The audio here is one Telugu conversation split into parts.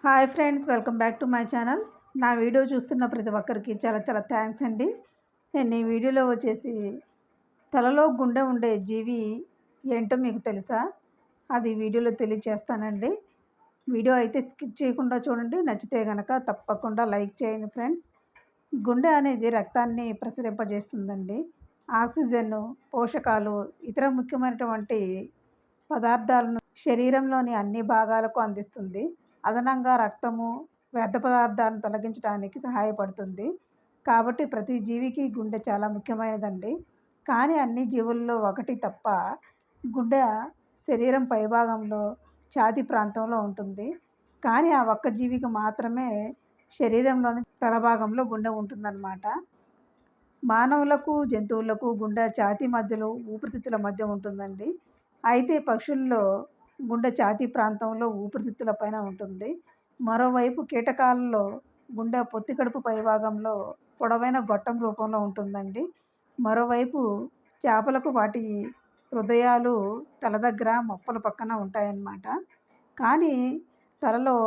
Hi friends, welcome back to my channel. నా వీడియో చూస్తున్న ప్రతి ఒక్కరికి చాలా చాలా థ్యాంక్స్ అండి. నేను ఈ వీడియోలో వచ్చేసి తలలో గుండె ఉండే జీవి ఏంటో మీకు తెలుసా? అది వీడియోలో తెలియజేస్తానండి. వీడియో అయితే స్కిప్ చేయకుండా చూడండి. నచ్చితే కనుక తప్పకుండా లైక్ చేయండి ఫ్రెండ్స్. గుండె అనేది రక్తాన్ని ప్రసరింపజేస్తుందండి. ఆక్సిజన్, పోషకాలు, ఇతర ముఖ్యమైనటువంటి పదార్థాలను శరీరంలోని అన్ని భాగాలకు అందిస్తుంది. అదనంగా రక్తము, వ్యర్థ పదార్థాలను తొలగించడానికి సహాయపడుతుంది. కాబట్టి ప్రతి జీవికి గుండె చాలా ముఖ్యమైనదండి. కానీ అన్ని జీవుల్లో ఒకటి తప్ప గుండె శరీరం పైభాగంలో ఛాతీ ప్రాంతంలో ఉంటుంది. కానీ ఆ ఒక్క జీవికి మాత్రమే శరీరంలోని తల భాగంలో గుండె ఉంటుందన్నమాట. మానవులకు, జంతువులకు గుండె ఛాతీ మధ్యలో ఊపిరితిత్తుల మధ్య ఉంటుందండి. అయితే పక్షుల్లో గుండె ఛాతీ ప్రాంతంలో ఊపిరితిత్తుల పైన ఉంటుంది. మరోవైపు కీటకాలలో గుండె పొత్తికడుపు పైభాగంలో పొడవైన గొట్టం రూపంలో ఉంటుందండి. మరోవైపు చేపలకు వాటి హృదయాలు తల దగ్గర మొప్పల పక్కన ఉంటాయన్నమాట. కానీ తలలో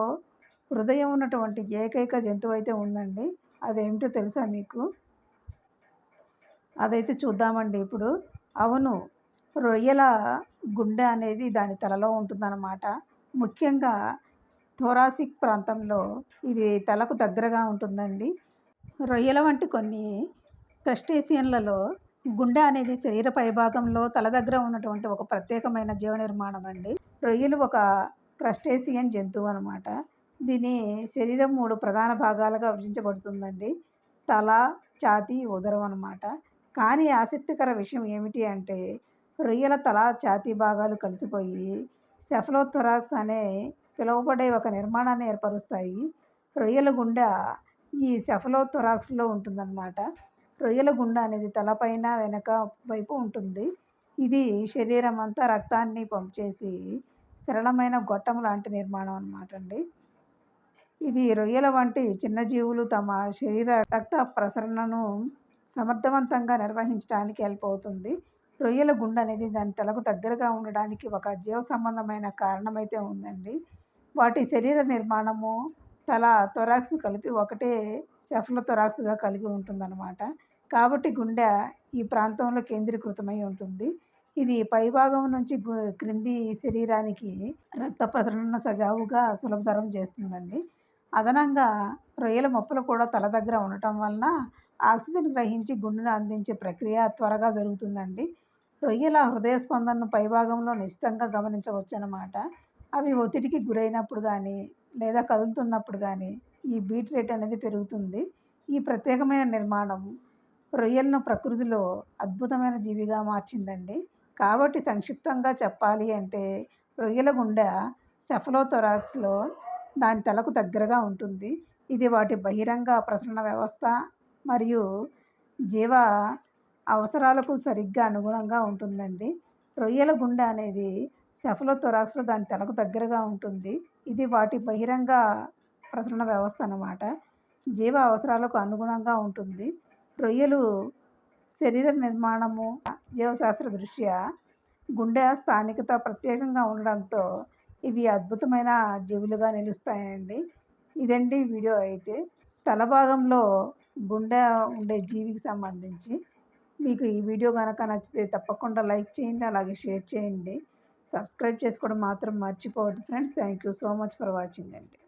హృదయం ఉన్నటువంటి ఏకైక జంతువు అయితే ఉందండి. అదేమిటో తెలుసా మీకు? అదైతే చూద్దామండి ఇప్పుడు. అవును, రొయ్యల గుండె అనేది దాని తలలో ఉంటుందన్నమాట. ముఖ్యంగా థొరాసిక్ ప్రాంతంలో ఇది తలకు దగ్గరగా ఉంటుందండి. రొయ్యల వంటి కొన్ని క్రస్టేసియన్లలో గుండె అనేది శరీర పైభాగంలో తల దగ్గర ఉన్నటువంటి ఒక ప్రత్యేకమైన జీవ నిర్మాణం అండి. రొయ్యలు ఒక క్రస్టేసియన్ జంతువు అనమాట. దీని శరీరం 3 ప్రధాన భాగాలుగా విభజించబడుతుందండి. తల, ఛాతీ, ఉదరం అనమాట. కానీ ఆసక్తికర విషయం ఏమిటి అంటే రొయ్యల తల, ఛాతీ భాగాలు కలిసిపోయి సెఫలోథొరాక్స్ అనే పిలువబడే ఒక నిర్మాణాన్ని ఏర్పరుస్తాయి. రొయ్యల గుండె ఈ సెఫలోథొరాక్స్లో ఉంటుందన్నమాట. రొయ్యల గుండె అనేది తలపైన వెనక వైపు ఉంటుంది. ఇది శరీరం అంతా రక్తాన్ని పంప్ చేసి సరళమైన గొట్టం లాంటి నిర్మాణం అన్నమాట అండి. ఇది రొయ్యల వంటి చిన్న జీవులు తమ శరీర రక్త ప్రసరణను సమర్థవంతంగా నిర్వహించడానికి హెల్ప్ అవుతుంది. రొయ్యల గుండె అనేది దాని తలకు దగ్గరగా ఉండడానికి ఒక జీవ సంబంధమైన కారణమైతే ఉందండి. వాటి శరీర నిర్మాణము తల, థొరాక్స్ కలిపి ఒకటే సెఫలోథొరాక్స్గా కలిగి ఉంటుందన్నమాట. కాబట్టి గుండె ఈ ప్రాంతంలో కేంద్రీకృతమై ఉంటుంది. ఇది పైభాగం నుంచి క్రింది శరీరానికి రక్త ప్రసరణను సజావుగా సులభతరం చేస్తుందండి. అదనంగా రొయ్యల మొప్పలు కూడా తల దగ్గర ఉండటం వలన ఆక్సిజన్ గ్రహించి గుండెను అందించే ప్రక్రియ త్వరగా జరుగుతుందండి. రొయ్యల హృదయ స్పందనను పైభాగంలో నిశ్చితంగా గమనించవచ్చు అన్నమాట. అవి ఒత్తిడికి గురైనప్పుడు కానీ లేదా కదులుతున్నప్పుడు కానీ ఈ బీట్ రేట్ అనేది పెరుగుతుంది. ఈ ప్రత్యేకమైన నిర్మాణం రొయ్యలను ప్రకృతిలో అద్భుతమైన జీవిగా మార్చిందండి. కాబట్టి సంక్షిప్తంగా చెప్పాలి అంటే రొయ్యల గుండె సెఫలోథొరాక్స్లో దాని తలకు దగ్గరగా ఉంటుంది. ఇది వాటి బహిరంగ ప్రసరణ వ్యవస్థ మరియు జీవ అవసరాలకు సరిగ్గా అనుగుణంగా ఉంటుందండి. రొయ్యల గుండె అనేది సెఫలోథొరాక్స్లో దాని తలకు దగ్గరగా ఉంటుంది. ఇది వాటి బహిరంగ ప్రసరణ వ్యవస్థ అన్నమాట. జీవ అవసరాలకు అనుగుణంగా ఉంటుంది. రొయ్యలు శరీర నిర్మాణము, జీవశాస్త్ర దృష్ట్యా గుండె స్థానికత ప్రత్యేకంగా ఉండడంతో ఇవి అద్భుతమైన జీవులుగా నిలుస్తాయండి. ఇదండి వీడియో అయితే. తల భాగంలో గుండె ఉండే జీవికి సంబంధించి. మీకు ఈ వీడియో కనుక నచ్చితే తప్పకుండా లైక్ చేయండి, అలాగే షేర్ చేయండి. సబ్స్క్రైబ్ చేసుకోవడం మాత్రం మర్చిపోవద్దు friends. Thank you so much for watching అండి.